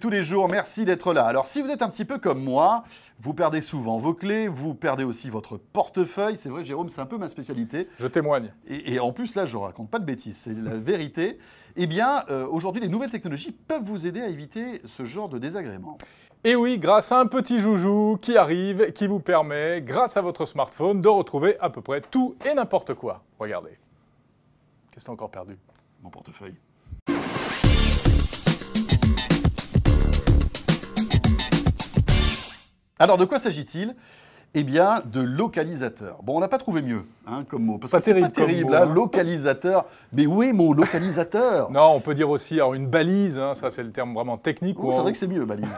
tous les jours, merci d'être là. Alors si vous êtes un petit peu comme moi, vous perdez souvent vos clés, vous perdez aussi votre portefeuille. C'est vrai, Jérôme, c'est un peu ma spécialité. Je témoigne. Et en plus, là, je raconte pas de bêtises, c'est la vérité. Eh bien, aujourd'hui, les nouvelles technologies peuvent vous aider à éviter ce genre de désagréments. Et oui, grâce à un petit joujou qui arrive, qui vous permet, grâce à votre smartphone, de retrouver à peu près tout et n'importe quoi. Regardez. Qu'est-ce que t'as encore perdu? Mon portefeuille. Alors, de quoi s'agit-il? Eh bien, de localisateur. Bon, on n'a pas trouvé mieux comme mot, parce que c'est pas terrible, mot, hein. Localisateur. Mais où est mon localisateur? Non, on peut dire aussi alors une balise, hein, ça c'est le terme vraiment technique. C'est vrai que c'est mieux, balise.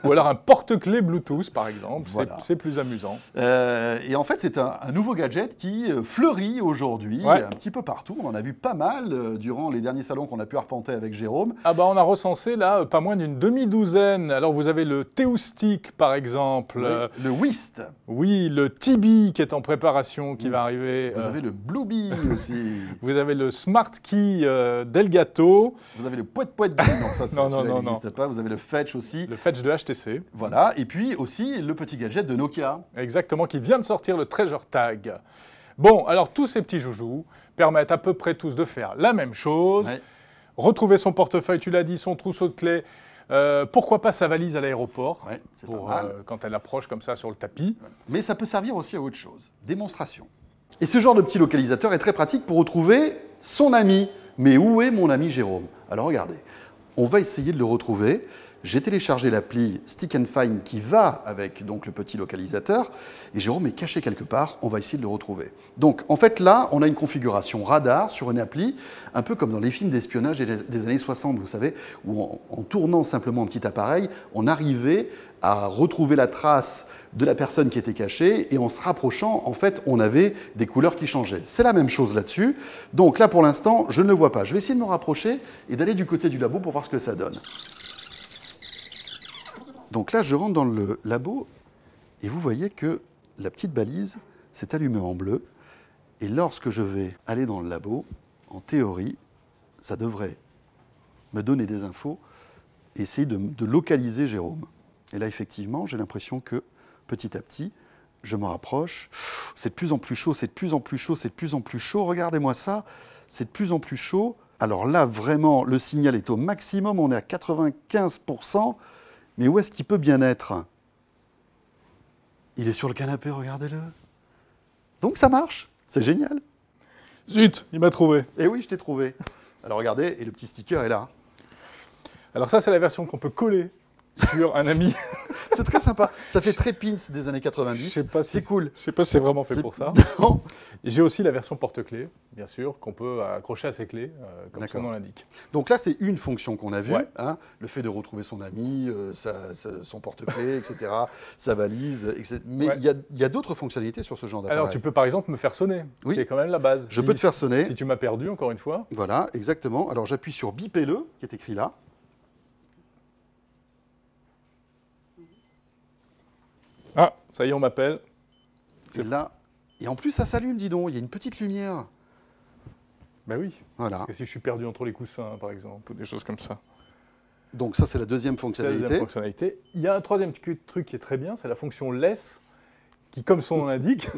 Ou alors un porte-clés Bluetooth, par exemple, Voilà. C'est plus amusant. Et en fait, c'est un nouveau gadget qui fleurit aujourd'hui un petit peu partout. On en a vu pas mal durant les derniers salons qu'on a pu arpenter avec Jérôme. Ah bah on a recensé là pas moins d'une demi-douzaine. Alors vous avez le Teostick, par exemple. Oui, le Whist. Oui, le Tibi qui est en préparation, qui va arriver. Vous avez le Bluebee aussi. Vous avez le Smart Key d'Elgato. Vous avez le Poète-Poète. Non, ça non. n'existe pas. Vous avez le Fetch aussi. Le Fetch de HTC. Voilà. Et puis aussi le petit gadget de Nokia. Exactement, qui vient de sortir le Treasure Tag. Bon, alors tous ces petits joujoux permettent à peu près tous de faire la même chose. Ouais. Retrouver son portefeuille, tu l'as dit, son trousseau de clés. Pourquoi pas sa valise à l'aéroport, quand elle approche comme ça sur le tapis. Mais ça peut servir aussi à autre chose. Démonstration. Et ce genre de petit localisateur est très pratique pour retrouver son ami. Mais où est mon ami Jérôme? Alors regardez, on va essayer de le retrouver. J'ai téléchargé l'appli Stick and Find qui va avec donc, le petit localisateur. Et Jérôme est caché quelque part, on va essayer de le retrouver. Donc en fait là, on a une configuration radar sur une appli, un peu comme dans les films d'espionnage des années 60, vous savez, où en tournant simplement un petit appareil, on arrivait à retrouver la trace de la personne qui était cachée et en se rapprochant, en fait, on avait des couleurs qui changeaient. C'est la même chose là-dessus. Donc là, pour l'instant, je ne le vois pas. Je vais essayer de me rapprocher et d'aller du côté du labo pour voir ce que ça donne. Donc là, je rentre dans le labo et vous voyez que la petite balise s'est allumée en bleu. Et lorsque je vais aller dans le labo, en théorie, ça devrait me donner des infos et essayer de localiser Jérôme. Et là, effectivement, j'ai l'impression que petit à petit, je me rapproche. C'est de plus en plus chaud, c'est de plus en plus chaud, c'est de plus en plus chaud. Regardez-moi ça, c'est de plus en plus chaud. Alors là, vraiment, le signal est au maximum, on est à 95%. Mais où est-ce qu'il peut bien être? Il est sur le canapé, regardez-le. Donc ça marche, c'est génial. Zut, il m'a trouvé. Eh oui, je t'ai trouvé. Alors regardez, et le petit sticker est là. Alors ça, c'est la version qu'on peut coller sur un ami. C'est très sympa. Ça fait très pins des années 90. C'est cool. Je sais pas si c'est vraiment fait pour ça. Non. J'ai aussi la version porte-clés, bien sûr, qu'on peut accrocher à ses clés, comme son nom l'indique. Donc là, c'est une fonction qu'on a vue. Ouais. Le fait de retrouver son ami, son porte-clés, etc., sa valise, etc. Mais il y a d'autres fonctionnalités sur ce genre d'appareil. Alors, tu peux par exemple me faire sonner. Oui. C'est quand même la base. Je peux te faire sonner. Si tu m'as perdu, encore une fois. Voilà, exactement. Alors, j'appuie sur bipez-le, qui est écrit là. Ah, ça y est, on m'appelle. Et là, et en plus, ça s'allume, dis donc. Il y a une petite lumière. Ben oui. Voilà. Parce que si je suis perdu entre les coussins, par exemple, ou des choses comme ça. Donc ça, c'est la deuxième fonctionnalité. Il y a un troisième truc qui est très bien, c'est la fonction laisse, qui, comme son nom l'indique...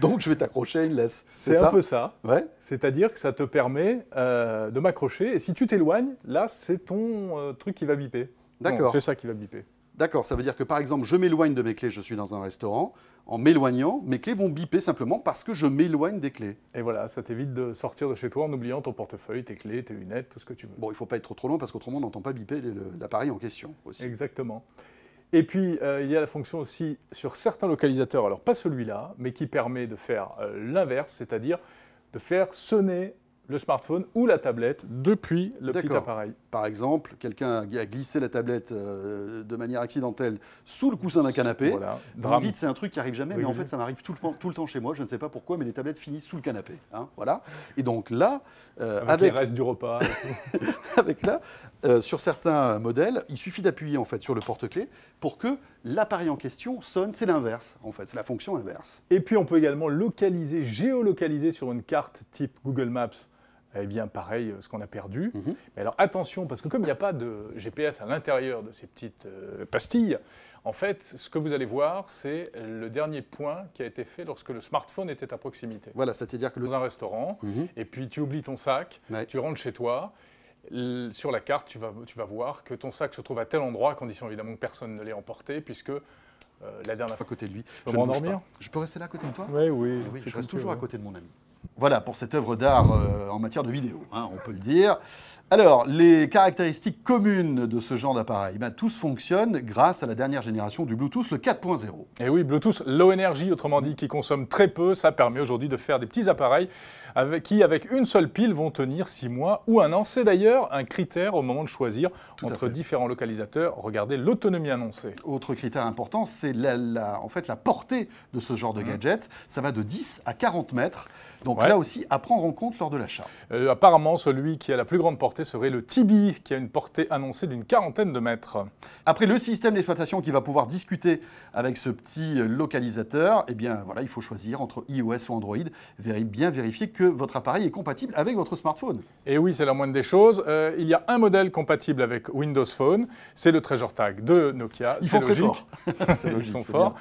Donc, je vais t'accrocher à une laisse. C'est un peu ça. Ouais. C'est-à-dire que ça te permet de m'accrocher. Et si tu t'éloignes, là, c'est ton truc qui va biper. D'accord. C'est ça qui va biper. D'accord, ça veut dire que par exemple, je m'éloigne de mes clés, je suis dans un restaurant. En m'éloignant, mes clés vont biper simplement parce que je m'éloigne des clés. Et voilà, ça t'évite de sortir de chez toi en oubliant ton portefeuille, tes clés, tes lunettes, tout ce que tu veux. Bon, il ne faut pas être trop loin parce qu'autrement, on n'entend pas biper l'appareil en question aussi. Exactement. Et puis, il y a la fonction aussi sur certains localisateurs, alors pas celui-là, mais qui permet de faire l'inverse, c'est-à-dire de faire sonner le smartphone ou la tablette depuis le petit appareil. Par exemple, quelqu'un a glissé la tablette de manière accidentelle sous le coussin d'un canapé. Voilà. Vous me dites c'est un truc qui arrive jamais, mais en fait ça m'arrive tout le temps chez moi. Je ne sais pas pourquoi, mais les tablettes finissent sous le canapé. Voilà. Et donc là, avec les restes du repas. avec là, sur certains modèles, il suffit d'appuyer en fait sur le porte-clés pour que l'appareil en question sonne. C'est l'inverse en fait, c'est la fonction inverse. Et puis on peut également localiser, géolocaliser sur une carte type Google Maps eh bien pareil, ce qu'on a perdu. Mais alors attention, parce que comme il n'y a pas de GPS à l'intérieur de ces petites pastilles, en fait, ce que vous allez voir, c'est le dernier point qui a été fait lorsque le smartphone était à proximité. Voilà, c'est-à-dire que Dans un restaurant, et puis tu oublies ton sac, tu rentres chez toi, sur la carte, tu vas voir que ton sac se trouve à tel endroit, à condition évidemment que personne ne l'ait emporté, puisque la dernière fois... à côté de lui. Je peux m'endormir ? Je peux rester là à côté de toi? Oui. Oui, je reste toujours à côté de mon ami. Voilà pour cette œuvre d'art en matière de vidéo, hein, on peut le dire. Alors, les caractéristiques communes de ce genre d'appareil, tous fonctionnent grâce à la dernière génération du Bluetooth, le 4.0. Et oui, Bluetooth Low Energy, autrement dit, qui consomme très peu, ça permet aujourd'hui de faire des petits appareils qui, avec une seule pile, vont tenir 6 mois ou 1 an. C'est d'ailleurs un critère au moment de choisir entre différents localisateurs. Regardez l'autonomie annoncée. Autre critère important, c'est en fait, la portée de ce genre de gadget. Ça va de 10 à 40 mètres. Donc là aussi, à prendre en compte lors de l'achat. Apparemment, celui qui a la plus grande portée serait le Tibi, qui a une portée annoncée d'une 40aine de mètres. Après, le système d'exploitation qui va pouvoir discuter avec ce petit localisateur, eh bien voilà, il faut choisir entre iOS ou Android. Bien vérifier que votre appareil est compatible avec votre smartphone. Et oui, c'est la moindre des choses. Il y a un modèle compatible avec Windows Phone, c'est le Treasure Tag de Nokia. Ils sont très forts. Ils sont forts.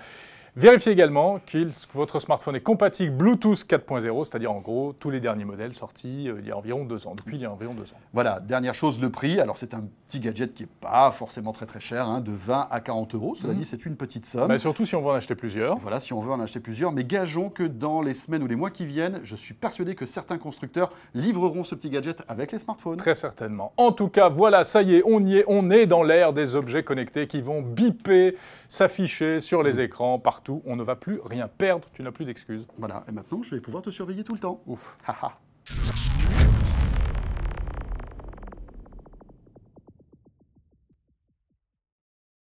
Vérifiez également que votre smartphone est compatible Bluetooth 4.0, c'est-à-dire en gros tous les derniers modèles sortis il y a environ 2 ans, depuis il y a environ 2 ans. Voilà, dernière chose, le prix. Alors c'est un petit gadget qui n'est pas forcément très cher, hein, de 20 à 40 euros. Cela dit, c'est une petite somme. Mais surtout si on veut en acheter plusieurs. Voilà, si on veut en acheter plusieurs. Mais gageons que dans les semaines ou les mois qui viennent, je suis persuadé que certains constructeurs livreront ce petit gadget avec les smartphones. Très certainement. En tout cas, voilà, ça y est, on est dans l'ère des objets connectés qui vont biper, s'afficher sur les écrans, partout. On ne va plus rien perdre, tu n'as plus d'excuses. Voilà, et maintenant je vais pouvoir te surveiller tout le temps. Ouf. Haha.